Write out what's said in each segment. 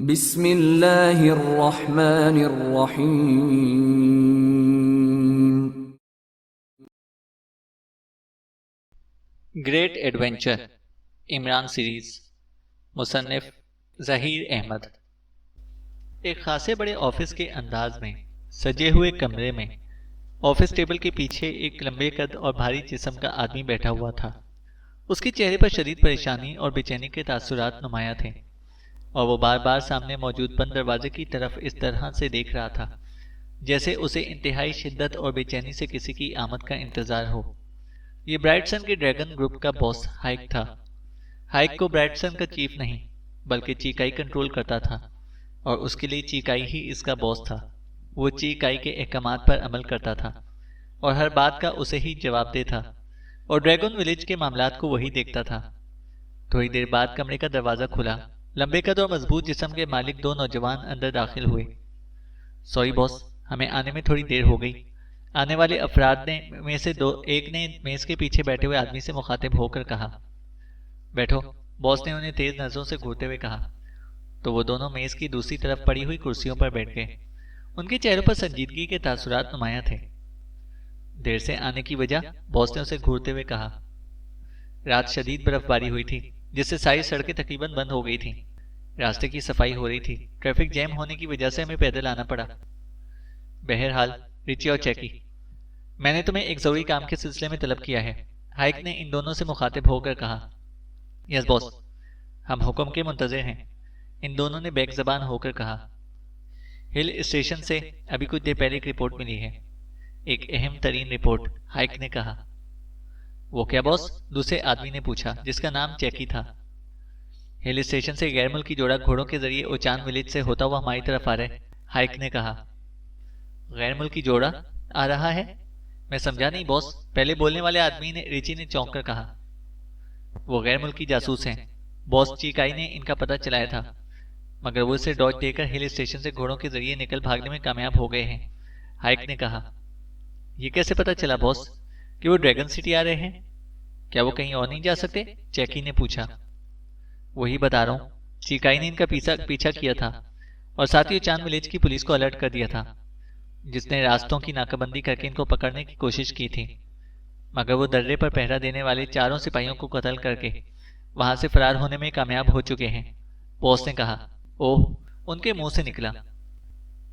بسم اللہ الرحمن الرحیم۔ گریٹ ایڈونچر عمران سیریز، مصنف ظہیر احمد۔ ایک خاصے بڑے آفس کے انداز میں سجے ہوئے کمرے میں آفس ٹیبل کے پیچھے ایک لمبے قد اور بھاری جسم کا آدمی بیٹھا ہوا تھا۔ اس کے چہرے پر شدید پریشانی اور بے چینی کے تاثرات نمایاں تھے، اور وہ بار بار سامنے موجود بند دروازے کی طرف اس طرح سے دیکھ رہا تھا جیسے اسے انتہائی شدت اور بے چینی سے کسی کی آمد کا انتظار ہو۔ یہ برائٹسن کے ڈریگن گروپ کا باس ہائیک تھا۔ ہائیک کو برائٹسن کا چیف نہیں بلکہ چیکائی کنٹرول کرتا تھا، اور اس کے لیے چیکائی ہی اس کا باس تھا۔ وہ چیکائی کے احکامات پر عمل کرتا تھا اور ہر بات کا اسے ہی جواب دے تھا، اور ڈریگن ولیج کے معاملات کو وہی دیکھتا تھا۔ تھوڑی دیر بعد کمرے کا دروازہ کھلا۔ لمبے قد اور مضبوط جسم کے مالک دو نوجوان اندر داخل ہوئے۔ سوری باس، ہمیں آنے میں تھوڑی دیر ہو گئی۔ آنے والے افراد میں سے ایک نے میز کے پیچھے بیٹھے ہوئے آدمی سے مخاطب ہو کر کہا۔ بیٹھو، باس نے انہیں تیز نظروں سے گھورتے ہوئے کہا، تو وہ دونوں میز کی دوسری طرف پڑی ہوئی کرسیوں پر بیٹھ گئے۔ ان کے چہروں پر سنجیدگی کے تاثرات نمایاں تھے۔ دیر سے آنے کی وجہ؟ باس نے اسے گھورتے ہوئے کہا۔ رات شدید برف باری ہوئی تھی جس سے ساری سڑکیں تقریباً بند ہو گئی تھیں۔ راستے کی صفائی ہو رہی تھی۔ ٹریفک جیم ہونے کی وجہ سے ہمیں پیدل آنا پڑا۔ بہرحال ریچی اور چیکی، میں نے تمہیں ایک ضروری کام کے سلسلے میں طلب کیا ہے، ہائیک نے ان دونوں سے مخاطب ہو کر کہا۔ یس باس، ہم حکم کے منتظر ہیں، ان دونوں نے بیک زبان ہو کر کہا۔ ہل اسٹیشن سے ابھی کچھ دیر پہلے ایک رپورٹ ملی ہے، ایک اہم ترین رپورٹ، ہائیک نے کہا۔ وہ کیا باس؟ دوسرے آدمی نے پوچھا جس کا نام چیکی تھا۔ ہل اسٹیشن سے غیر ملکی جوڑا گھوڑوں کے ذریعے اوچان ولیج سے ہوتا ہوا ہماری طرف آ رہا ہے، ہائیک نے کہا۔ غیر ملکی جوڑا آ رہا ہے؟ میں سمجھا نہیں باس، پہلے بولنے والے آدمی نے ریچی نے چونک کر کہا۔ وہ غیر ملکی جاسوس ہیں باس، چیکائی نے ان کا پتہ چلایا تھا، مگر وہ اسے ڈاج دے کر ہل اسٹیشن سے گھوڑوں کے ذریعے نکل بھاگنے میں کامیاب ہو گئے ہیں، ہائیک نے کہا۔ یہ کیسے پتہ چلا باس کہ وہ ڈریگن سٹی آ رہے ہیں؟ کیا وہ کہیں اور نہیں جا سکتے؟ چیکی نے پوچھا۔ وہی بتا رہا ہوں، چیکائی نے ان کا پیچھا کیا تھا اور ساتھ ہی چاند ولیج کی پولیس کو الرٹ کر دیا تھا، جس نے راستوں کی ناکہ بندی کر کے ان کو پکڑنے کی کوشش کی تھی، مگر وہ درے پر پہرا دینے والے چاروں سپاہیوں کو قتل کر کے وہاں سے فرار ہونے میں کامیاب ہو چکے ہیں، باس نے کہا۔ اوہ، ان کے منہ سے نکلا۔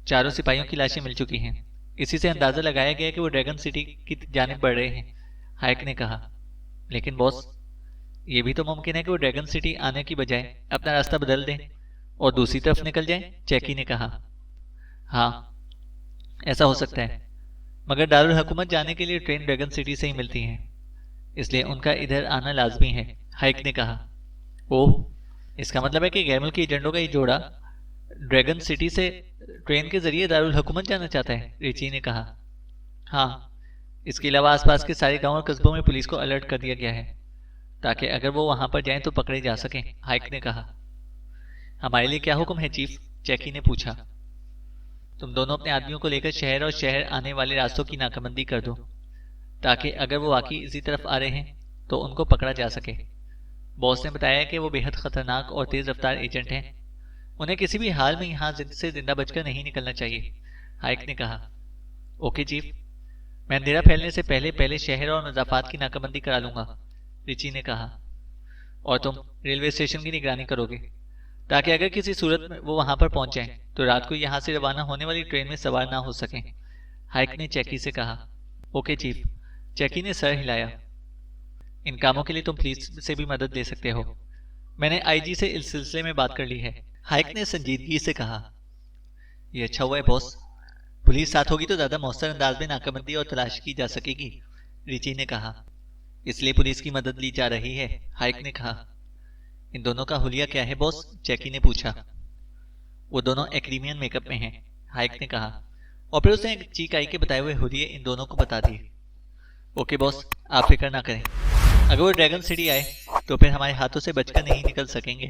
چاروں سپاہیوں کی لاشیں مل چکی ہیں، اسی سے اندازہ لگایا گیا کہ وہ ڈریگن سٹی کی جانب بڑھ رہے ہیں، ہائیک نے کہا۔ لیکن باس، یہ بھی تو ممکن ہے کہ وہ ڈریگن سٹی آنے کی بجائے اپنا راستہ بدل دیں اور دوسری طرف نکل جائیں، چیکی نے کہا۔ ہاں، ایسا ہو سکتا ہے، مگر دارالحکومت جانے کے لیے ٹرین ڈریگن سٹی سے ہی ملتی ہیں، اس لیے ان کا ادھر آنا لازمی ہے، ہائیک نے کہا۔ اوہ، اس کا مطلب ہے کہ غیر ملکی ایجنٹوں کا یہ جوڑا ڈریگن سٹی سے ٹرین کے ذریعے دارالحکومت جانا چاہتا ہے، ریچی نے کہا۔ ہاں، اس کے علاوہ آس پاس کے سارے گاؤں اور قصبوں میں پولیس کو الرٹ کر دیا گیا ہے تاکہ اگر وہ وہاں پر جائیں تو پکڑے جا سکیں، ہائیک نے کہا۔ ہمارے لیے کیا حکم ہے چیف؟ چیکی نے پوچھا۔ تم دونوں اپنے آدمیوں کو لے کر شہر اور شہر آنے والے راستوں کی ناکہ بندی کر دو تاکہ اگر وہ واقعی اسی طرف آ رہے ہیں تو ان کو پکڑا جا سکے۔ باس نے بتایا کہ وہ بے حد خطرناک اور تیز رفتار ایجنٹ ہیں، انہیں کسی بھی حال میں یہاں سے زندہ بچ کر نہیں نکلنا چاہیے، ہائیک نے کہا۔ اوکے چیف، میں اندھیرا پھیلنے سے پہلے شہر اور مضافات کی ناکہ بندی کرا لوں گا، ریچی نے کہا۔ اور تم ریلوے اسٹیشن کی نگرانی کرو گے تاکہ اگر کسی صورت میں وہ وہاں پر پہنچ جائیں تو رات کو یہاں سے روانہ ہونے والی ٹرین میں سوار نہ ہو سکیں، ہائیک نے چیکی سے کہا۔ اوکے چیف، چیکی نے سر ہلایا۔ ان کاموں کے لیے تم پولیس سے بھی مدد لے سکتے ہو، میں نے آئی جی سے اس سلسلے میں بات کر لی ہے، ہائیک نے سنجیدگی سے کہا۔ یہ اچھا ہوا ہے باس، پولیس ساتھ ہوگی تو زیادہ مؤثر انداز میں ناکہ بندی اور تلاش کی جا سکے گی، ریچی نے کہا۔ اس لیے پولیس کی مدد لی جا رہی ہے، ہائیک نے کہا۔ ان دونوں کا حلیہ کیا ہے باس؟ چیکی نے پوچھا۔ وہ دونوں ایکریمین میک اپ میں ہیں، ہائیک نے کہا، اور پھر اس نے چیکائی کے بتائے ہوئے حلیے ان دونوں کو بتا دیے۔ اوکے باس، آپ فکر نہ کریں، اگر وہ ڈریگن سٹی آئے تو پھر ہمارے ہاتھوں سے بچ کر نہیں نکل سکیں گے،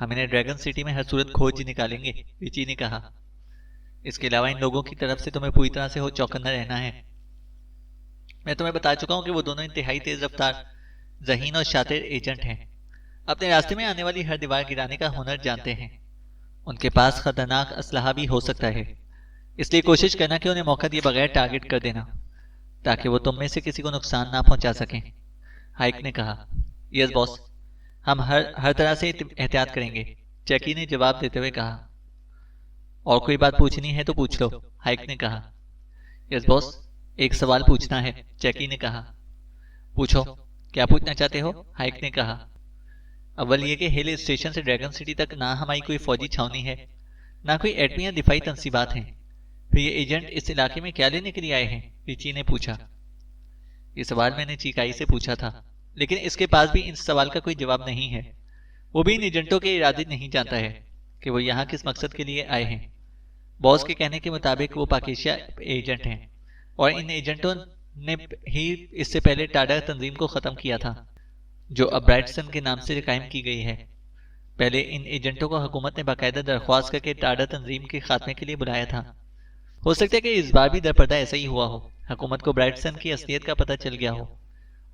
ہم انہیں ڈریگن سٹی میں ہر صورت کھوج نکالیں گے، ریچی نے کہا۔ اس کے علاوہ ان لوگوں کی طرف سے تمہیں پوری طرح سے چوکنا رہنا ہے، میں تمہیں بتا چکا ہوں کہ وہ دونوں انتہائی تیز رفتار، ذہین اور شاطر ایجنٹ ہیں، اپنے راستے میں آنے والی ہر دیوار گرانے کا ہنر جانتے ہیں، ان کے پاس خطرناک اسلحہ بھی ہو سکتا ہے، اس لیے کوشش کرنا کہ انہیں موقع دیے بغیر ٹارگٹ کر دینا تاکہ وہ تم میں سے کسی کو نقصان نہ پہنچا سکیں۔ ہائیک نے کہا، یس باس، ہم ہر طرح سے احتیاط کریں گے، چیکی نے جواب دیتے ہوئے کہا۔ اور کوئی بات پوچھنی ہے تو پوچھ لو، ہائیک نے کہا۔ یس باس، ایک سوال پوچھنا ہے، چیکی نے کہا۔ پوچھو، کیا پوچھنا چاہتے ہو؟ ہائیک نے کہا۔ اول یہ کہ ہل اسٹیشن سے ڈریگن سٹی تک نہ ہماری کوئی فوجی چھاونی ہے، نہ کوئی ایٹمی یا دفاعی تنصیبات ہیں، پھر یہ ایجنٹ اس علاقے میں کیا لینے کے لیے آئے ہیں؟ ریچی نے پوچھا۔ یہ سوال میں نے چیکائی سے پوچھا تھا، لیکن اس کے پاس بھی اس سوال کا کوئی جواب نہیں ہے۔ وہ بھی ان ایجنٹوں کے ارادے نہیں جانتا ہے کہ وہ یہاں کس مقصد کے لیے آئے ہیں۔ باس کے کہنے کے مطابق وہ پاکیشیا ایجنٹ ہیں، اور ان ایجنٹوں نے ہی اس سے پہلے ٹاڈا تنظیم کو ختم کیا تھا، جو اب برائٹسن کے نام سے قائم کی گئی ہے۔ پہلے ان ایجنٹوں کو حکومت نے باقاعدہ درخواست کر کے ٹاڈا تنظیم کے خاتمے کے لیے بلایا تھا۔ ہو سکتا ہے کہ اس بار بھی درپردہ ایسا ہی ہوا ہو، حکومت کو برائٹسن کی اصلیت کا پتہ چل گیا ہو،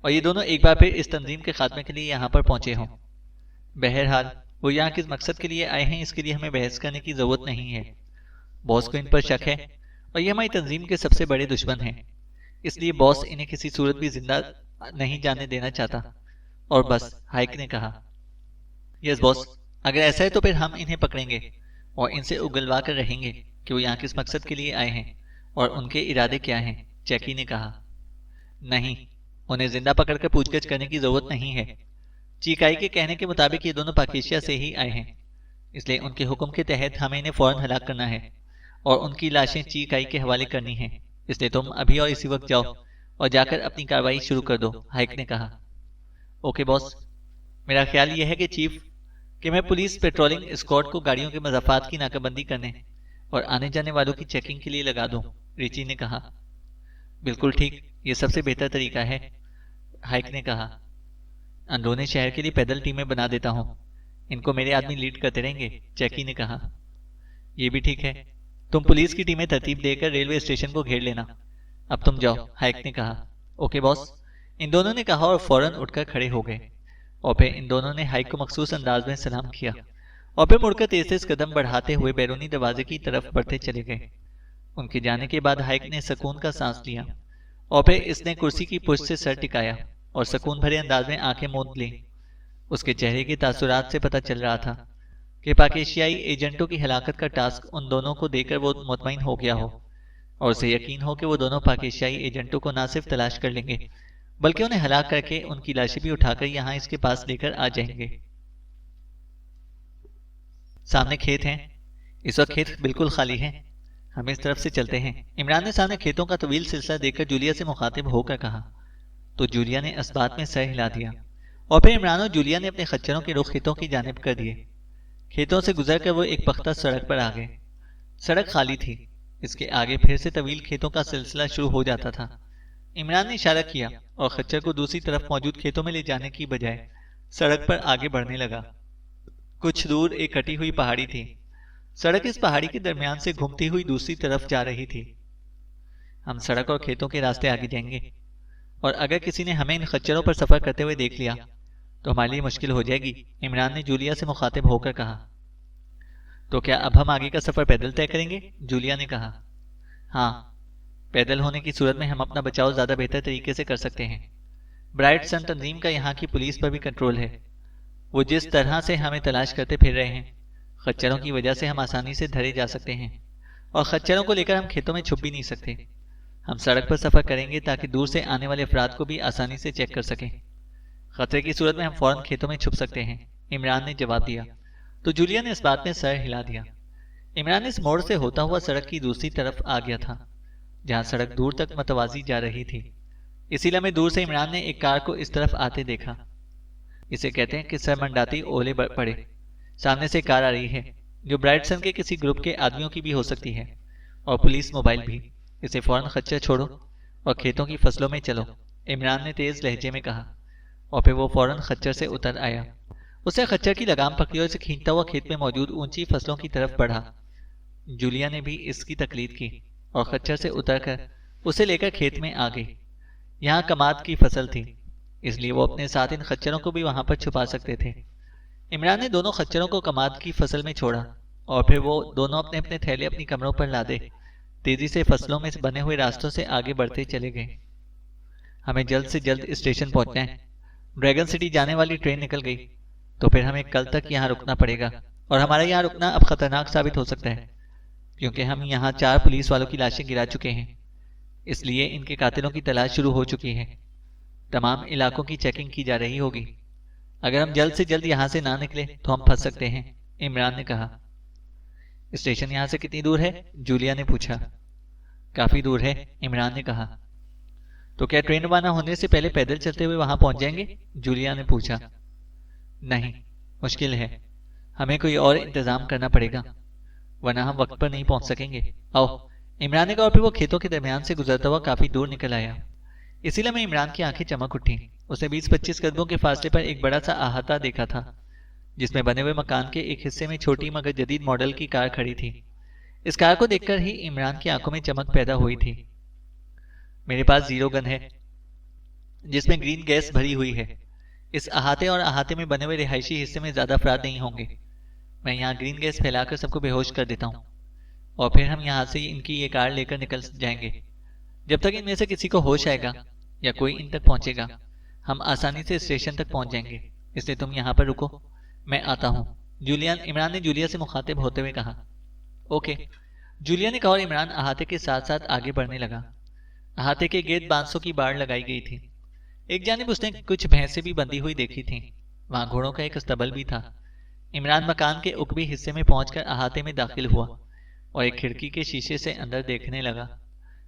اور یہ دونوں ایک بار پھر اس تنظیم کے خاتمے کے لیے یہاں پر پہنچے ہوں۔ بہرحال وہ یہاں کس مقصد کے لیے آئے ہیں اس کے لیے ہمیں بحث کرنے کی ضرورت نہیں ہے۔ باس کو ان پر شک ہے، اور یہ ہماری تنظیم کے سب سے بڑے دشمن ہیں، اس لیے باس انہیں کسی صورت بھی زندہ نہیں جانے دینا چاہتا۔ اور بس، ہائیک نے کہا۔ یس باس، اگر ایسا ہے تو پھر ہم انہیں پکڑیں گے اور ان سے اگلوا کر رہیں گے کہ وہ یہاں کس مقصد کے لیے آئے ہیں اور ان کے ارادے کیا ہیں، چیکی نے کہا۔ نہیں، انہیں زندہ پکڑ کر پوچھ گچھ کرنے کی ضرورت نہیں ہے۔ چیکائی کے کہنے کے مطابق یہ دونوں پاکیشیا سے ہی آئے ہیں، اس لیے ان کے حکم کے تحت ہمیں انہیں فوراً ہلاک کرنا ہے اور ان کی لاشیں چیکائی کے حوالے کرنی ہیں۔ اس لیے تم ابھی اور اسی وقت جاؤ اور جا کر اپنی کارروائی شروع کر دو، ہائیک نے کہا۔ اوکے باس، میرا خیال یہ ہے کہ چیف کہ میں پولیس پیٹرولنگ اسکواڈ کو گاڑیوں کے مضافات کی ناکہ بندی کرنے اور آنے جانے والوں کی چیکنگ کے لیے لگا دوں، ریچی نے کہا۔ بالکل ٹھیک، یہ سب سے بہتر طریقہ ہے، ہائیک نے کہا۔ اندرونی شہر کے لیے پیدل ٹیمیں بنا دیتا ہوں، ان کو میرے آدمی لیڈ کرتے رہیں گے، چیکی نے کہا۔ یہ بھی ٹھیک ہے، تم پولیس کی ٹیمیں ترتیب دے کر ریلوے اسٹیشن کو گھیر لینا۔ اب تم جاؤ، ہائیک نے کہا۔ اوکے باس، ان دونوں نے کہا اور فوراً اٹھ کر کھڑے ہو گئے، اور پھر ان دونوں نے ہائیک کو مخصوص انداز میں سلام کیا اور پھر مڑ کر تیز تیز قدم بڑھاتے ہوئے بیرونی دروازے کی طرف بڑھتے چلے گئے۔ ان کے جانے کے بعد ہائیک نے سکون کا سانس لیا، اور پھر اس نے کرسی کی پشت سے سر ٹکایا اور سکون بھرے انداز میں آنکھیں موند لیں۔ اس کے چہرے کے تاثرات سے پتہ چل رہا تھا کہ پاکیشیائی ایجنٹوں کی ہلاکت کا ٹاسک ان دونوں کو دے کر وہ مطمئن ہو گیا ہو، اور اسے یقین ہو کہ وہ دونوں پاکیشیائی ایجنٹوں کو نہ صرف تلاش کر لیں گے بلکہ انہیں ہلاک کر کے ان کی لاشیں بھی اٹھا کر یہاں اس کے پاس لے کر آ جائیں گے۔ سامنے کھیت ہیں، اس وقت کھیت بالکل خالی ہیں، ہم اس طرف سے چلتے ہیں، عمران نے سامنے کھیتوں کا طویل سلسلہ دیکھ کر جولیا سے مخاطب ہو کر کہا۔ تو جولیا نے اس بات میں سر ہلا دیا، اور پھر عمران اور جولیا نے اپنے خچروں کے رخ کھیتوں کی جانب کر دیے۔ کھیتوں سے گزر کر وہ ایک پختہ سڑک پر آ گئے۔ سڑک خالی تھی، اس کے آگے پھر سے طویل کھیتوں کا سلسلہ شروع ہو جاتا تھا۔ عمران نے اشارہ کیا اور خچر کو دوسری طرف موجود کھیتوں میں لے جانے کی بجائے سڑک پر آگے بڑھنے لگا۔ کچھ دور ایک کٹی ہوئی پہاڑی تھی، سڑک اس پہاڑی کے درمیان سے گھومتی ہوئی دوسری طرف جا رہی تھی۔ ہم سڑک اور کھیتوں کے راستے آگے جائیں گے، اور اگر کسی نے ہمیں ان خچروں پر سفر کرتے ہوئے دیکھ لیا تو ہمارے لیے مشکل ہو جائے گی، عمران نے جولیا سے مخاطب ہو کر کہا۔ تو کیا اب ہم آگے کا سفر پیدل طے کریں گے؟ جولیا نے کہا۔ ہاں، پیدل ہونے کی صورت میں ہم اپنا بچاؤ زیادہ بہتر طریقے سے کر سکتے ہیں۔ برائٹ سن تنظیم کا یہاں کی پولیس پر بھی کنٹرول ہے، وہ جس طرح سے ہمیں تلاش کرتے پھر رہے ہیں، خچروں کی وجہ سے ہم آسانی سے دھرے جا سکتے ہیں، اور خچروں کو لے کر ہم کھیتوں میں چھپ بھی نہیں سکتے۔ ہم سڑک پر سفر کریں گے تاکہ دور سے آنے والے افراد کو بھی آسانی سے چیک کر سکیں۔ خطرے کی صورت میں ہم فوراً کھیتوں میں چھپ سکتے ہیں، عمران نے جواب دیا۔ تو جولیا نے اس بات میں سر ہلا دیا۔ عمران اس موڑ سے ہوتا ہوا سڑک کی دوسری طرف آ گیا تھا، جہاں سڑک دور تک متوازی جا رہی تھی۔ اسی لمحے دور سے عمران نے ایک کار کو اس طرف آتے دیکھا۔ اسے کہتے ہیں کہ سر منڈاتی اولے پڑے۔ سامنے سے کار آ رہی ہے، جو برائٹسن کے کسی گروپ کے آدمیوں کی بھی ہو سکتی ہے، اور پولیس موبائل بھی۔ اسے فوراً خچر چھوڑو اور کھیتوں کی فصلوں میں چلو، عمران نے تیز لہجے میں کہا، اور پھر وہ فوراً خچر سے اتر آیا۔ اسے خچر کی لگام پکڑی اور اسے کھینچتا ہوا کھیت میں موجود اونچی فصلوں کی طرف بڑھا۔ جولیا نے بھی اس کی تقلید کی اور خچر سے اتر کر اسے لے کر کھیت میں آ گئی۔ یہاں کماد کی فصل تھی، اس لیے وہ اپنے ساتھ ان خچروں کو بھی وہاں پر چھپا سکتے تھے۔ عمران نے دونوں خچروں کو کماد کی فصل میں چھوڑا اور پھر وہ دونوں اپنے اپنے تھیلے اپنی کمروں پر لادے تیزی سے فصلوں میں بنے ہوئے راستوں سے آگے بڑھتے چلے گئے۔ ہمیں جلد سے جلد اسٹیشن پہنچنا ہے۔ ڈریگن سٹی جانے والی ٹرین نکل گئی تو پھر ہمیں کل تک یہاں رکنا پڑے گا، اور ہمارا یہاں رکنا اب خطرناک ثابت ہو سکتا ہے کیونکہ ہم یہاں 4 پولیس والوں کی لاشیں گرا چکے ہیں، اس لیے ان کے قاتلوں کی تلاش شروع ہو چکی ہے۔ تمام علاقوں کی چیکنگ کی جا رہی ہوگی۔ اگر ہم جلد سے جلد یہاں سے نہ نکلے تو ہم پھنس سکتے ہیں، عمران نے کہا۔ اسٹیشن یہاں سے کتنی دور ہے؟ جولیا نے پوچھا۔ کافی دور ہے، عمران نے کہا۔ تو کیا ٹرین روانہ ہونے سے پہلے پیدل چلتے ہوئے وہاں پہنچ جائیں گے؟ جولیا نے پوچھا۔ نہیں، مشکل ہے، ہمیں کوئی اور انتظام کرنا پڑے گا ورنہ ہم وقت پر نہیں پہنچ سکیں گے۔ آؤ، عمران نے کہا، اور پھر وہ کھیتوں کے درمیان سے گزرتا ہوا کافی دور نکل آیا۔ اسی لمحے عمران کی آنکھیں چمک اٹھیں۔ اس نے 20-25 قدموں کے فاصلے پر ایک بڑا سا احاطہ دیکھا تھا جس میں بنے ہوئے مکان کے ایک حصے میں چھوٹی مگر جدید ماڈل کی کار کھڑی تھی۔ اس کار کو دیکھ کر ہی عمران کی آنکھوں میں چمک پیدا ہوئی تھی۔ میرے پاس زیرو گن ہے جس میں گرین گیس بھری ہوئی ہے۔ اس احاطے اور احاطے میں بنے ہوئے رہائشی حصے میں زیادہ افراد نہیں ہوں گے۔ میں یہاں گرین گیس پھیلا کر سب کو بے ہوش کر دیتا ہوں اور پھر ہم یہاں سے ان کی یہ کار لے کر نکل جائیں گے۔ جب تک ان میں سے کسی کو ہوش آئے گا یا کوئی ان تک پہنچے گا ہم آسانی سے اسٹیشن تک پہنچ جائیں گے، اس لیے تم یہاں پر رکو، میں آتا ہوں، عمران نے جولیا سے مخاطب ہوتے ہوئے کہا۔ اوکے، جولیا نے کہا، اور عمران احاطے کے ساتھ ساتھ آگے بڑھنے لگا۔ احاطے کے گرد بانسوں کی باڑ لگائی گئی تھی۔ ایک جانب اس نے کچھ بھینسیں بھی بندھی ہوئی دیکھی تھیں، وہاں گھوڑوں کا ایک استبل بھی تھا۔ عمران مکان کے عقبی حصے میں پہنچ کر احاطے میں داخل ہوا اور ایک کھڑکی کے شیشے سے اندر دیکھنے لگا۔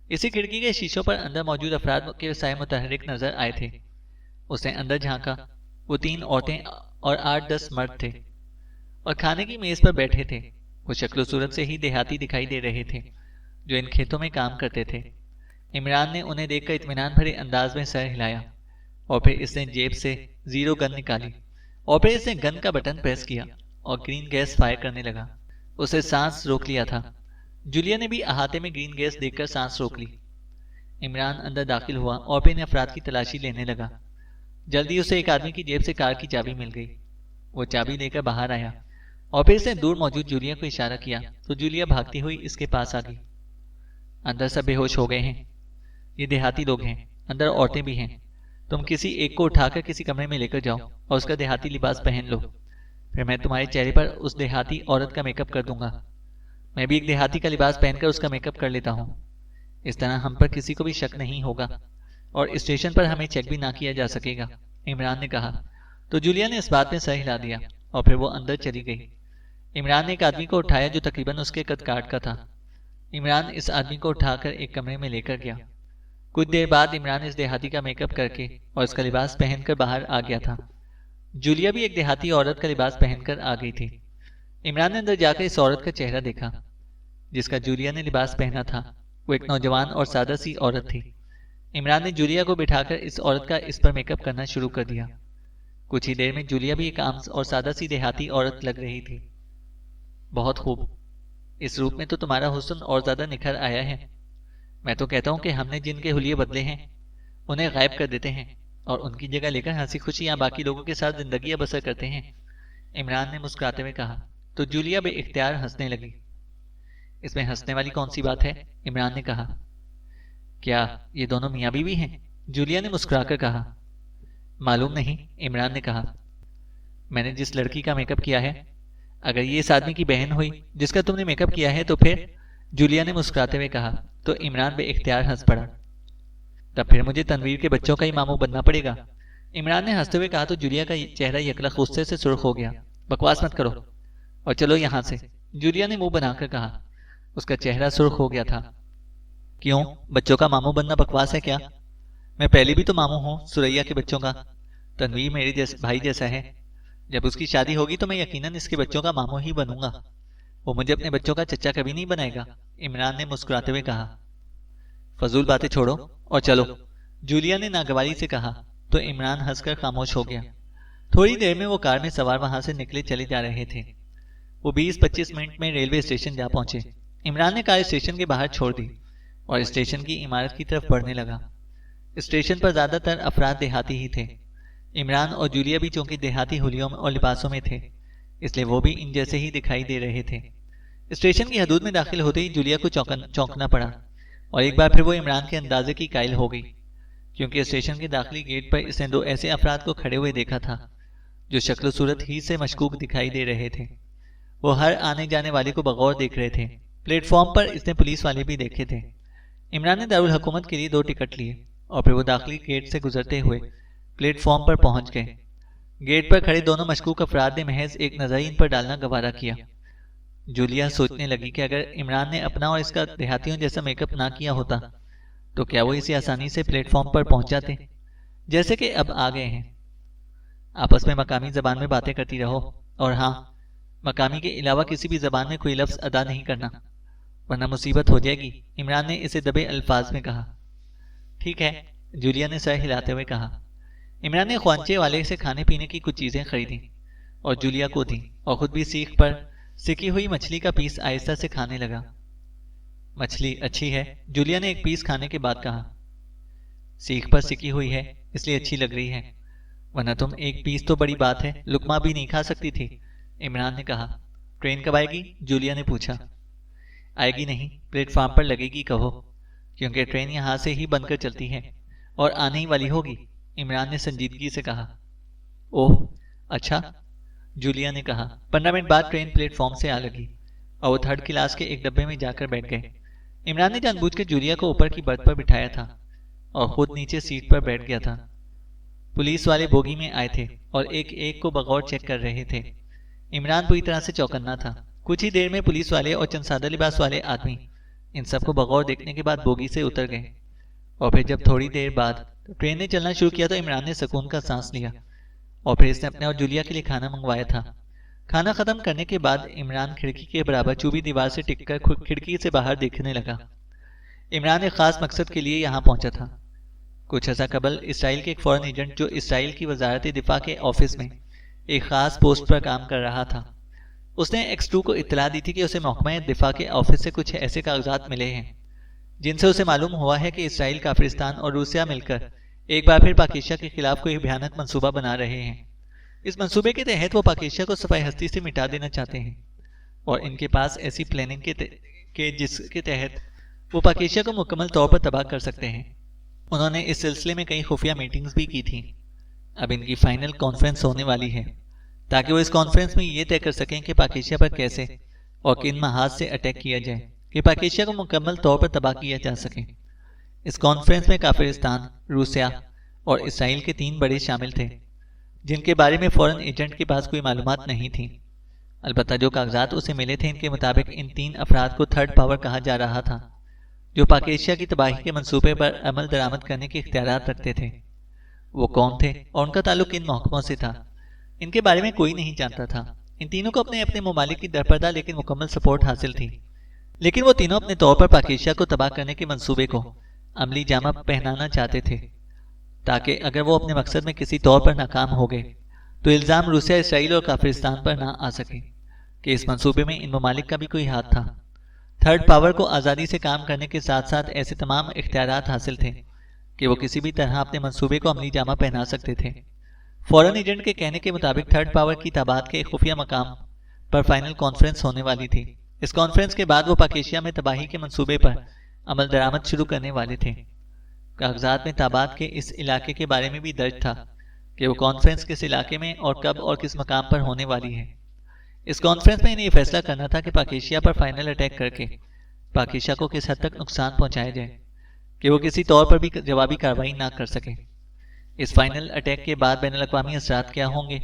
اسی کھڑکی کے شیشوں پر اندر موجود افراد کے سائے متحرک نظر آئے تھے۔ اس نے اندر جھانکا، وہ 3 عورتیں اور 8-10 مرد تھے اور کھانے کی میز پر بیٹھے تھے۔ وہ شکل و صورت سے ہی دیہاتی دکھائی دے رہے تھے جو ان کھیتوں میں کام کرتے تھے۔ عمران نے انہیں دیکھ کر اطمینان بھرے انداز میں سر ہلایا اور پھر اس نے جیب سے زیرو گن نکالی اور پھر اس نے گن کا بٹن پریس کیا اور گرین گیس فائر کرنے لگا۔ اسے سانس روک لیا تھا۔ جولیا نے بھی احاطے میں گرین گیس دیکھ کر سانس روک لی۔ عمران اندر داخل ہوا اور پھر ان افراد کی تلاشی لینے لگا۔ جلدی اسے ایک آدمی کی جیب سے کار کی چابی مل گئی۔ وہ چابی لے کر باہر آیا اور پھر اس نے دور موجود جولیا کو اشارہ کیا تو جولیا بھاگتی ہوئی اس کے پاس آ گئی۔ اندر سب بے ہوش ہو گئے ہیں، یہ دیہاتی لوگ ہیں، اندر عورتیں بھی ہیں۔ تم کسی ایک کو اٹھا کر کسی کمرے میں لے کر جاؤ اور اس کا دیہاتی لباس پہن لو، پھر میں تمہارے چہرے پر اس دیہاتی عورت کا میک اپ کر دوں گا۔ میں بھی ایک دیہاتی کا لباس پہن کر اس کا میک اپ کر لیتا ہوں، اس طرح ہم پر کسی کو بھی شک نہیں ہوگا اور اسٹیشن پر ہمیں چیک بھی نہ کیا جا سکے گا، عمران نے کہا۔ تو جولیا نے اس بات میں سر ہلا دیا اور پھر وہ اندر چلی گئی۔ عمران نے ایک آدمی کو اٹھایا جو تقریباً اس کے قد کاٹ کا تھا۔ عمران اس آدمی کو اٹھا کر ایک کمرے میں لے کر گیا۔ کچھ دیر بعد عمران اس دیہاتی کا میک اپ کر کے اور اس کا لباس پہن کر باہر آ گیا تھا۔ جولیا بھی ایک دیہاتی عورت کا لباس پہن کر آ گئی تھی۔ عمران نے اندر جا کر اس عورت کا چہرہ دیکھا جس کا جولیا نے لباس پہنا تھا۔ وہ ایک نوجوان اور سادہ سی عورت تھی۔ عمران نے جولیا کو بٹھا کر اس عورت کا اس پر میک اپ کرنا شروع کر دیا۔ کچھ ہی دیر میں جولیا بھی ایک عام اور سادہ سی دیہاتی عورت لگ رہی تھی۔ بہت خوب، اس روپ میں تو تمہارا حسن اور زیادہ نکھر آیا ہے۔ میں تو کہتا ہوں کہ ہم نے جن کے حلیے بدلے ہیں انہیں غائب کر دیتے ہیں اور ان کی جگہ لے کر ہنسی خوشی یہاں باقی لوگوں کے ساتھ زندگیاں بسر کرتے ہیں، عمران نے مسکراتے ہوئے کہا۔ تو جولیا بے اختیار ہنسنے لگی۔ اس میں ہنسنے والی کون سی بات ہے؟ عمران نے کہا۔ کیا یہ دونوں میاں بیوی ہیں؟ جولیا نے مسکرا کر کہا۔ معلوم نہیں، عمران نے کہا۔ میں نے جس لڑکی کا میک اپ کیا ہے، اگر یہ اس آدمی کی بہن ہوئی جس کا تم نے میک اپ کیا ہے تو پھر، جولیا نے مسکراتے ہوئے کہا۔ تو عمران بے اختیار ہنس پڑا۔ تب پھر مجھے تنویر کے بچوں کا ہی ماموں بننا پڑے گا، عمران نے ہنستے ہوئے کہا۔ تو جولیا کا چہرہ یکلخ غصے سے سرخ ہو گیا۔ بکواس مت کرو اور چلو یہاں سے، جولیا نے منہ بنا کر کہا۔ اس کا چہرہ سرخ ہو گیا تھا۔ کیوں، بچوں کا ماموں بننا بکواس ہے کیا؟ میں پہلے بھی تو ماموں ہوں سریا کے بچوں کا۔ تنویر میرے بھائی جیسا ہے، جب اس کی شادی ہوگی تو میں یقیناً اس کے بچوں کا ماموں ہی بنوں گا، وہ مجھے اپنے بچوں کا چچا کبھی نہیں بنائے گا، عمران نے مسکراتے ہوئے کہا۔ فضول باتیں چھوڑو اور چلو، جولیا نے ناگواری سے کہا۔ تو عمران ہنس کر خاموش ہو گیا۔ تھوڑی دیر میں وہ کار میں سوار وہاں سے نکلے چلے جا رہے تھے۔ وہ 20-25 منٹ میں ریلوے اسٹیشن جا پہنچے۔ عمران نے کار اسٹیشن کے باہر چھوڑ دی اور اسٹیشن کی عمارت کی طرف بڑھنے لگا۔ اسٹیشن پر زیادہ تر افراد دیہاتی ہی تھے۔ عمران اور جولیا بھی چونکہ دیہاتی حلیوں اور لباسوں میں تھے، اس لیے وہ بھی ان جیسے ہی دکھائی دے رہے تھے۔ اسٹیشن کی حدود میں داخل ہوتے ہی جولیا کو چونکنا پڑا اور ایک بار پھر وہ عمران کے اندازے کی قائل ہو گئی، کیونکہ اسٹیشن کے داخلی گیٹ پر اس نے 2 ایسے افراد کو کھڑے ہوئے دیکھا تھا جو شکل و صورت ہی سے مشکوک دکھائی دے رہے تھے۔ وہ ہر آنے جانے والے کو بغور دیکھ رہے تھے۔ پلیٹ فارم پر اس نے پولیس والے بھی دیکھے تھے۔ عمران نے دارالحکومت کے لیے 2 ٹکٹ لیے اور پھر وہ داخلی گیٹ سے گزرتے ہوئے پلیٹ فارم پر پہنچ گئے۔ گیٹ پر کھڑے دونوں مشکوک افراد نے محض ایک نظر ان پر ڈالنا گوارا کیا۔ جولیا سوچنے لگی کہ اگر عمران نے اپنا اور اس کا دیہاتیوں جیسا میک اپ نہ کیا ہوتا تو کیا وہ اسے آسانی سے پلیٹ فارم پر پہنچ جاتے، جیسے کہ اب آ گئے ہیں۔ آپس میں مقامی زبان میں باتیں کرتی رہو، اور ہاں، مقامی کے علاوہ کسی بھی زبان میں کوئی لفظ ادا نہیں کرنا ورنہ مصیبت ہو جائے گی، عمران نے اسے دبے الفاظ میں کہا۔ ٹھیک ہے، جولیا نے سر ہلاتے ہوئے کہا۔ عمران نے خوانچے والے سے کھانے پینے کی کچھ چیزیں خریدیں اور جولیا کو دیں اور خود بھی سیخ پر سکی ہوئی مچھلی کا پیس آہستہ سے کھانے لگا۔ مچھلی اچھی ہے، جولیا نے ایک پیس کھانے کے بعد کہا۔ سیخ پر سکی ہوئی ہے اس لیے اچھی لگ رہی ہے، ورنہ تم ایک پیس تو بڑی بات ہے، لقمہ بھی نہیں کھا سکتی تھی، عمران نے کہا۔ ٹرین کب آئے گی؟ جولیا نے پوچھا۔ آئے گی نہیں، پلیٹ فارم پر لگے گی کہو، کیونکہ ٹرین یہاں سے ہی بن کر چلتی ہے اور آنے ہی والی ہوگی، عمران نے سنجیدگی سے کہا۔ اوہ اچھا، جولیا نے کہا۔ 15 منٹ بعد ٹرین پلیٹ فارم سے آ لگی اور وہ 3rd کلاس کے ایک ڈبے میں جا کر بیٹھ گئے۔ عمران نے جان بوجھ کے جولیا کو اوپر کی برتھ پر بٹھایا تھا اور خود نیچے سیٹ پر بیٹھ گیا تھا۔ پولیس والے بوگی میں آئے تھے اور ایک ایک کو بغور چیک کر رہے تھے۔ عمران پوری طرح سے چوکنا تھا۔ کچھ ہی دیر میں پولیس والے اور چند سادہ لباس والے آدمی ان سب کو بغور دیکھنے کے بعد بوگی سے اتر گئے، اور پھر جب تھوڑی دیر بعد ٹرین نے چلنا شروع کیا تو عمران نے سکون کا سانس لیا، اور پھر اس نے اپنے اور جولیا کے لیے کھانا منگوایا تھا۔ کھانا ختم کرنے کے بعد عمران کھڑکی کے برابر چوبی دیوار سے ٹک کر کھڑکی سے باہر دیکھنے لگا۔ عمران ایک خاص مقصد کے لیے یہاں پہنچا تھا۔ کچھ عرصہ قبل اسرائیل کے ایک فورن ایجنٹ جو اسرائیل کی وزارت دفاع کے آفس میں ایک خاص پوسٹ پر کام کر رہا تھا، اس نے X2 کو اطلاع دی تھی کہ اسے محکمہ دفاع کے آفس سے کچھ ایسے کاغذات ملے ہیں جن سے اسے معلوم ہوا ہے کہ اسرائیل، کافرستان اور روسیہ مل کر ایک بار پھر پاکستان کے خلاف کوئی بھیانک منصوبہ بنا رہے ہیں۔ اس منصوبے کے تحت وہ پاکستان کو صفحہ ہستی سے مٹا دینا چاہتے ہیں، اور ان کے پاس ایسی پلاننگ جس کے تحت وہ پاکستان کو مکمل طور پر تباہ کر سکتے ہیں۔ انہوں نے اس سلسلے میں کئی خفیہ میٹنگز بھی کی تھیں۔ اب ان کی فائنل کانفرنس ہونے والی ہے تاکہ وہ اس کانفرنس میں یہ طے کر سکیں کہ پاکستان پر کیسے اور کن محاذ سے اٹیک کیا جائے کہ پاکستان کو مکمل طور پر تباہ کیا جا سکے۔ اس کانفرنس میں کافرستان، روسیہ اور اسرائیل کے 3 بڑے شامل تھے جن کے بارے میں فورن ایجنٹ کے پاس کوئی معلومات نہیں تھیں۔ البتہ جو کاغذات اسے ملے تھے ان کے مطابق ان 3 افراد کو 3rd پاور کہا جا رہا تھا جو پاکستان کی تباہی کے منصوبے پر عمل درآمد کرنے کے اختیارات رکھتے تھے۔ وہ کون تھے اور ان کا تعلق کن محکموں سے تھا، ان کے بارے میں کوئی نہیں جانتا تھا۔ ان تینوں کو اپنے اپنے ممالک کی درپردہ لیکن مکمل سپورٹ حاصل تھی، لیکن وہ تینوں اپنے طور پر پاکستان کو تباہ کرنے کے منصوبے کو عملی جامہ پہنانا چاہتے تھے، تاکہ اگر وہ اپنے مقصد میں کسی طور پر ناکام ہو گئے تو الزام روسیہ، اسرائیل اور کافرستان پر نہ آ سکے کہ اس منصوبے میں ان ممالک کا بھی کوئی ہاتھ تھا۔ 3rd پاور کو آزادی سے کام کرنے کے ساتھ ساتھ ایسے تمام اختیارات حاصل تھے کہ وہ کسی بھی طرح اپنے منصوبے کو عملی جامہ پہنا سکتے تھے۔ فورن ایجنٹ کے کہنے کے مطابق 3rd پاور کی تابعات کے ایک خفیہ مقام پر فائنل کانفرنس ہونے والی تھی۔ اس کانفرنس کے بعد وہ پاکستان میں تباہی کے منصوبے پر عمل درآمد شروع کرنے والے تھے۔ کاغذات میں تابعات کے اس علاقے کے بارے میں بھی درج تھا کہ وہ کانفرنس کس علاقے میں اور کب اور کس مقام پر ہونے والی ہے۔ اس کانفرنس میں انہیں یہ فیصلہ کرنا تھا کہ پاکستان پر فائنل اٹیک کر کے پاکستان کو کس حد تک نقصان پہنچایا جائے کہ وہ کسی طور پر بھی جوابی کارروائی نہ کر سکے۔ اس فائنل اٹیک کے بعد بین الاقوامی اثرات کیا ہوں گے،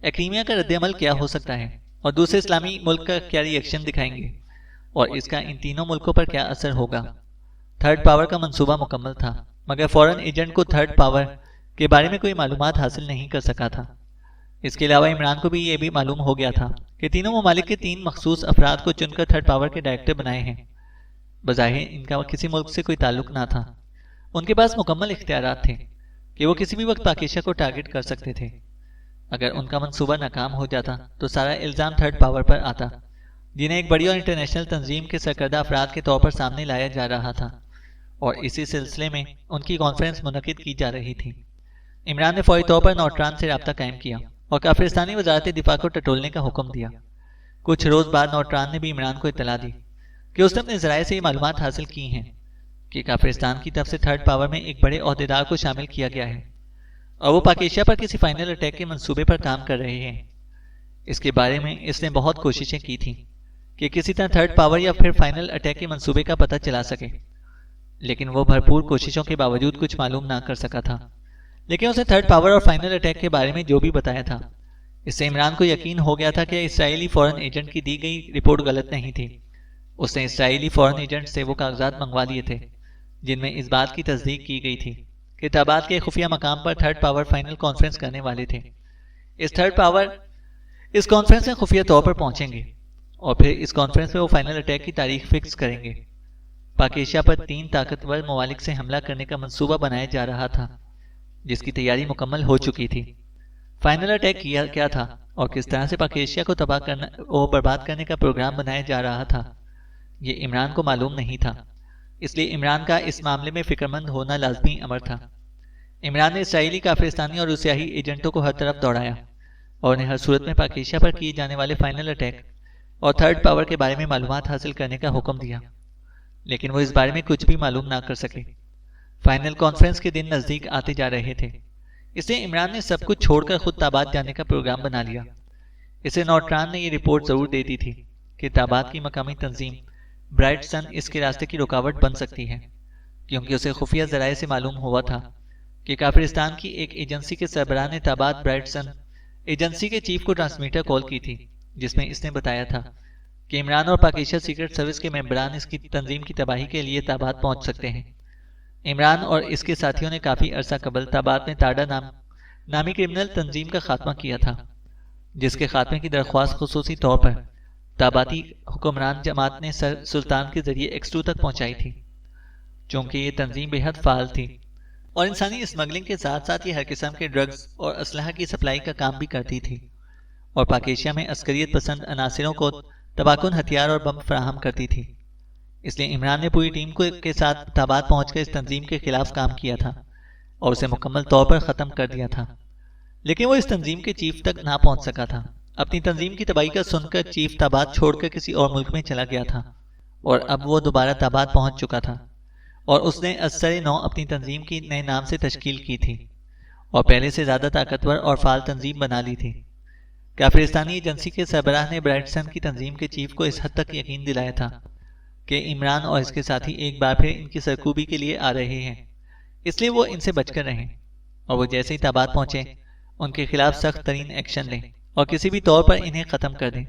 ایکڈیمیا کا رد عمل کیا ہو سکتا ہے، اور دوسرے اسلامی ملک کا کیا ری ایکشن دکھائیں گے، اور اس کا ان تینوں ملکوں پر کیا اثر ہوگا۔ 3rd پاور کا منصوبہ مکمل تھا، مگر فورن ایجنٹ کو 3rd پاور کے بارے میں کوئی معلومات حاصل نہیں کر سکا تھا۔ اس کے علاوہ عمران کو بھی یہ بھی معلوم ہو گیا تھا کہ تینوں ممالک کے 3 مخصوص افراد کو چن کر 3rd پاور کے ڈائریکٹر بنائے ہیں۔ بظاہر ان کا کسی ملک سے کوئی تعلق نہ تھا، ان کے پاس مکمل اختیارات تھے کہ وہ کسی بھی وقت پاکستان کو ٹارگٹ کر سکتے تھے۔ اگر ان کا منصوبہ ناکام ہو جاتا تو سارا الزام 3rd پاور پر آتا، جنہیں ایک بڑی اور انٹرنیشنل تنظیم کے سرکردہ افراد کے طور پر سامنے لایا جا رہا تھا، اور اسی سلسلے میں ان کی کانفرنس منعقد کی جا رہی تھی۔ عمران نے فوری طور پر نوٹران سے رابطہ قائم کیا اور کافرستانی وزارت دفاع کو ٹٹولنے کا حکم دیا۔ کچھ روز بعد نوٹران نے بھی عمران کو اطلاع دی کہ اس نے اپنے ذرائع سے یہ معلومات حاصل کی ہیں کہ کافرستان کی طرف سے تھرڈ پاور میں ایک بڑے عہدیدار کو شامل کیا گیا ہے اور وہ پاک ایشیا پر کسی فائنل اٹیک کے منصوبے پر کام کر رہے ہیں۔ اس کے بارے میں اس نے بہت کوششیں کی تھیں کہ کسی طرح تھرڈ پاور یا پھر فائنل اٹیک کے منصوبے کا پتہ چلا سکے، لیکن وہ بھرپور کوششوں کے باوجود کچھ معلوم نہ کر سکا تھا۔ لیکن اسے تھرڈ پاور اور فائنل اٹیک کے بارے میں جو بھی بتایا تھا، اس سے عمران کو یقین ہو گیا تھا کہ اسرائیلی فورن ایجنٹ کی دی گئی رپورٹ غلط نہیں تھی۔ اس نے اسرائیلی فورن ایجنٹ سے وہ کاغذات منگوا لیے تھے جن میں اس بات کی تصدیق کی گئی تھی کہ تابات کے خفیہ مقام پر تھرڈ پاور فائنل کانفرنس کرنے والے تھے۔ اس کانفرنس میں خفیہ طور پر پہنچیں گے اور پھر اس کانفرنس میں وہ فائنل اٹیک کی تاریخ فکس کریں گے۔ پاک ایشیا پر 3 طاقتور ممالک سے حملہ کرنے کا منصوبہ بنایا جا رہا تھا جس کی تیاری مکمل ہو چکی تھی۔ فائنل اٹیک کیا تھا اور کس طرح سے پاک ایشیا کو تباہ کرنا اور برباد کرنے کا پروگرام بنایا جا رہا تھا، یہ عمران کو معلوم نہیں تھا۔ اس لیے عمران کا اس معاملے میں فکرمند ہونا لازمی امر تھا۔ عمران نے اسرائیلی، کافرستانی اور روسیائی ایجنٹوں کو ہر طرف دوڑایا اور انہیں ہر صورت میں پاک ایشیا پر کیے جانے والے فائنل اٹیک اور تھرڈ پاور کے بارے میں معلومات حاصل کرنے کا حکم دیا، لیکن وہ اس بارے میں کچھ بھی معلوم نہ کر سکے۔ فائنل کانفرنس کے دن نزدیک آتے جا رہے تھے، اس لیے عمران نے سب کچھ چھوڑ کر خود تابات جانے کا پروگرام بنا لیا۔ اسے نوٹران نے یہ رپورٹ ضرور دے دی تھی کہ تابات کی مقامی تنظیم برائٹ سن اس کے راستے کی رکاوٹ بن سکتی ہے، کیونکہ اسے خفیہ ذرائع سے معلوم ہوا تھا کہ کافرستان کی ایک ایجنسی کے سربراہ نے تابات برائٹ سن ایجنسی کے چیف کو ٹرانسمیٹر کال کی تھی جس میں اس نے بتایا تھا کہ عمران اور پاک ایشیا سیکرٹ سروس کے ممبران اس کی تنظیم کی تباہی کے لیے تابات پہنچ سکتے ہیں۔ عمران اور اس کے ساتھیوں نے کافی عرصہ قبل تابات میں تاڈا نامی کرمنل تنظیم کا خاتمہ کیا تھا، جس کے خاتمے کی درخواست خصوصی طور پر تاباتی حکمران جماعت نے سلطان کے ذریعے ایکس2 تک پہنچائی تھی۔ چونکہ یہ تنظیم بے حد فعال تھی اور انسانی اسمگلنگ کے ساتھ ساتھ یہ ہر قسم کے ڈرگز اور اسلحہ کی سپلائی کا کام بھی کرتی تھی اور پاک ایشیا میں عسکریت پسند عناصروں کو تباکن ہتھیار اور بم فراہم کرتی تھی۔ اس لیے عمران نے پوری ٹیم کے ساتھ تابات پہنچ کر اس تنظیم کے خلاف کام کیا تھا اور اسے مکمل طور پر ختم کر دیا تھا، لیکن وہ اس تنظیم کے چیف تک نہ پہنچ سکا تھا۔ اپنی تنظیم کی تباہی کا سن کر چیف تابات چھوڑ کر کسی اور ملک میں چلا گیا تھا اور اب وہ دوبارہ تابات پہنچ چکا تھا اور اس نے از سر نو اپنی تنظیم کی نئے نام سے تشکیل کی تھی اور پہلے سے زیادہ طاقتور اور فعال تنظیم بنا لی تھی۔ کافرستانی ایجنسی کے سربراہ نے برائٹ سن کی تنظیم کے چیف کو اس حد تک یقین دلایا تھا کہ عمران اور اس کے ساتھی ایک بار پھر ان کی سرکوبی کے لیے آ رہے ہیں، اس لیے وہ ان سے بچ کر رہیں اور وہ جیسے ہی تابات پہنچے ان کے خلاف سخت ترین ایکشن لیں اور کسی بھی طور پر انہیں ختم کر دیں،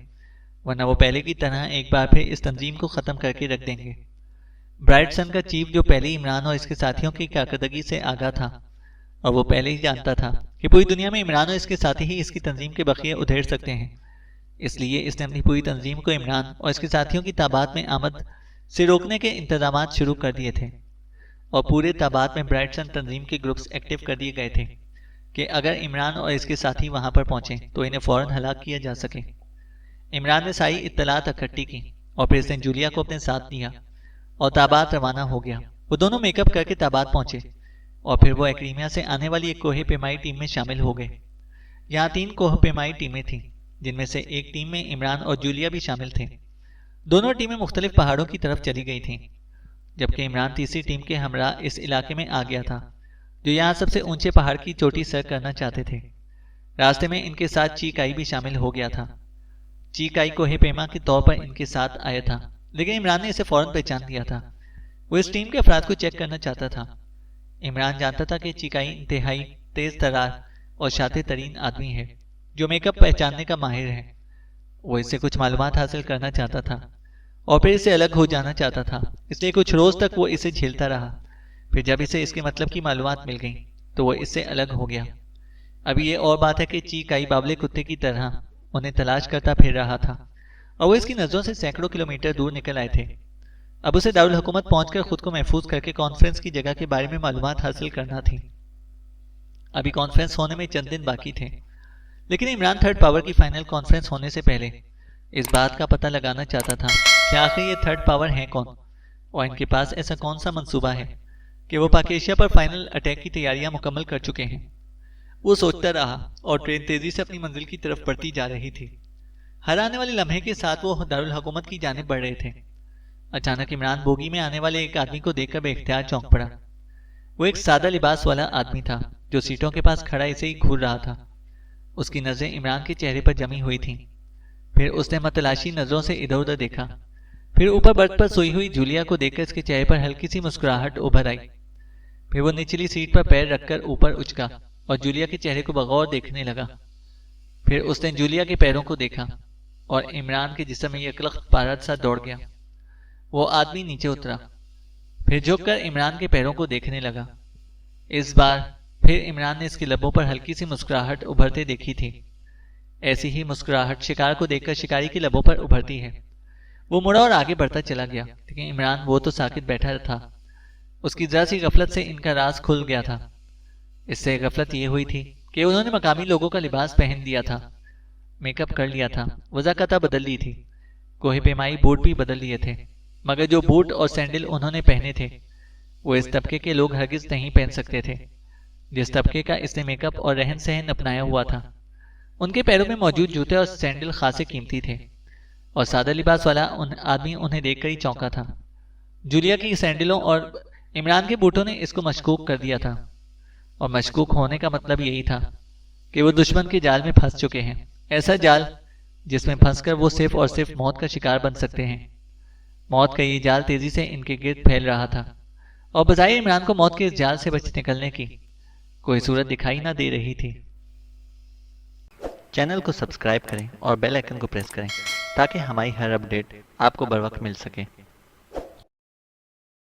ورنہ وہ پہلے کی طرح ایک بار پھر اس تنظیم کو ختم کر کے رکھ دیں گے۔ برائٹ سن کا چیف، جو پہلے عمران اور اس کے ساتھیوں کی کارکردگی سے آگاہ تھا اور وہ پہلے ہی جانتا تھا کہ پوری دنیا میں عمران اور اس کے ساتھی ہی اس کی تنظیم کے بقیے ادھیڑ سکتے ہیں، اس لیے اس نے اپنی پوری تنظیم کو عمران اور اس کے ساتھیوں کی تابات میں آمد سے روکنے کے انتظامات شروع کر دیے تھے اور پورے تابات میں برائٹ سن تنظیم کے گروپس ایکٹیو کر دیے گئے تھے کہ اگر عمران اور اس کے ساتھی وہاں پر پہنچیں تو انہیں فوراً ہلاک کیا جا سکے۔ عمران نے ساری اطلاعات اکٹھی کی اور پھر اس نے جولیا کو اپنے ساتھ لیا اور تابات روانہ ہو گیا۔ وہ دونوں میک اپ کر کے تابات پہنچے اور پھر وہ ایکریمیا سے آنے والی ایک کوہ پیمائی ٹیم میں شامل ہو گئے۔ یہاں 3 کوہ پیمائی ٹیمیں تھیں جن میں سے ایک ٹیم میں عمران اور جولیا بھی شامل تھے۔ دونوں ٹیمیں مختلف پہاڑوں کی طرف چلی گئی تھیں، جبکہ عمران تیسری ٹیم کے ہمراہ اس علاقے میں آ گیا تھا جو یہاں سب سے اونچے پہاڑ کی چوٹی سر کرنا چاہتے تھے۔ راستے میں ان کے ساتھ چیکائی بھی شامل ہو گیا تھا۔ چیکائی کوہ پیما کے طور پر ان کے ساتھ آیا تھا، لیکن عمران نے اسے فوراً پہچان لیا تھا۔ وہ اس ٹیم کے افراد کو چیک کرنا چاہتا تھا۔ عمران جانتا تھا کہ چیکائی انتہائی تیز ترار اور شاطر ترین آدمی ہے جو میک اپ پہچاننے کا ماہر ہے۔ وہ اس سے کچھ معلومات حاصل کرنا چاہتا تھا اور پھر اس سے الگ ہو جانا چاہتا تھا، اس لیے کچھ روز تک وہ اسے جھیلتا رہا۔ پھر جب اسے اس کے مطلب کی معلومات مل گئیں تو وہ اس سے الگ ہو گیا۔ اب یہ اور بات ہے کہ چیکائی بابلے کتے کی طرح انہیں تلاش کرتا پھر رہا تھا اور وہ اس کی نظروں سے سینکڑوں کلومیٹر دور نکل آئے تھے۔ اب اسے دارالحکومت پہنچ کر خود کو محفوظ کر کے کانفرنس کی جگہ کے بارے میں معلومات حاصل کرنا تھی۔ ابھی کانفرنس ہونے میں چند دن باقی تھے، لیکن عمران تھرڈ پاور کی فائنل کانفرنس ہونے سے پہلے اس بات کا پتہ لگانا چاہتا تھا کہ آخر یہ تھرڈ پاور ہیں کون اور ان کے پاس ایسا کون سا منصوبہ ہے کہ وہ پاک ایشیا پر فائنل اٹیک کی تیاریاں مکمل کر چکے ہیں۔ وہ سوچتا رہا اور ٹرین تیزی سے اپنی منزل کی طرف بڑھتی جا رہی تھی۔ ہر آنے والے لمحے کے ساتھ وہ دارالحکومت کی جانب بڑھ رہے تھے۔ اچانک عمران بوگی میں آنے والے ایک آدمی کو دیکھ کر بے اختیار چونک پڑا۔ وہ ایک سادہ لباس والا آدمی تھا جو سیٹوں کے پاس کھڑا اسے ہی گھور رہا تھا۔ اس کی نظریں عمران کے چہرے پر جمی ہوئی تھیں۔ پھر اس نے متلاشی نظروں سے ادھر ادھر دیکھا۔ پھر اوپر برتھ پر سوئی ہوئی جولیا کو دیکھ کر اس کے چہرے پر ہلکی سی مسکراہٹ ابھر آئی۔ پھر وہ نچلی سیٹ پر پیر رکھ کر اوپر اچکا اور جولیا کے چہرے کو بغور دیکھنے لگا۔ پھر اس نے جولیا کے پیروں کو دیکھا اور عمران کے جسم میں یکلخت پارد سا دوڑ گیا۔ وہ آدمی نیچے اترا، پھر جھک کر عمران کے پیروں کو دیکھنے لگا۔ اس بار پھر عمران نے اس کے لبوں پر ہلکی سی مسکراہٹ ابھرتے دیکھی تھی۔ ایسی ہی مسکراہٹ شکار کو دیکھ کر شکاری کے لبوں پر ابھرتی ہے۔ وہ مڑا اور آگے بڑھتا چلا گیا، لیکن عمران وہ تو ساکت بیٹھا تھا۔ اس کی ذرا سی غفلت سے ان کا راز کھل گیا تھا۔ اس سے غفلت یہ ہوئی تھی کہ انہوں نے مقامی لوگوں کا لباس پہن لیا تھا، میک اپ کر لیا تھا، وضاقتہ بدل لی تھی، کوہ پیمائی بوٹ بھی بدل لیے تھے، مگر جو بوٹ اور سینڈل انہوں نے پہنے تھے وہ اس طبقے کے لوگ ہرگز نہیں پہن سکتے تھے جس طبقے کا اس نے میک اپ اور رہن سہن اپنایا ہوا تھا۔ ان کے پیروں میں موجود جوتے اور سینڈل خاصے قیمتی تھے اور سادہ لباس والا آدمی انہیں دیکھ کر ہی چونکا تھا۔ جولیا کی سینڈلوں اور عمران کے بوٹوں نے اس کو مشکوک کر دیا تھا، اور مشکوک ہونے کا مطلب یہی تھا کہ وہ دشمن کے جال میں پھنس چکے ہیں، ایسا جال جس میں پھنس کر وہ صرف اور صرف موت کا شکار بن سکتے ہیں۔ موت کا یہ جال تیزی سے ان کے گرد پھیل رہا تھا اور بظاہر عمران کو موت کے اس جال سے بچ نکلنے کی کوئی صورت دکھائی نہ دے رہی تھی۔ چینل کو سبسکرائب کریں اور بیل آئیکن کو پریس کریں تاکہ ہماری ہر اپڈیٹ آپ کو بر وقت مل سکے۔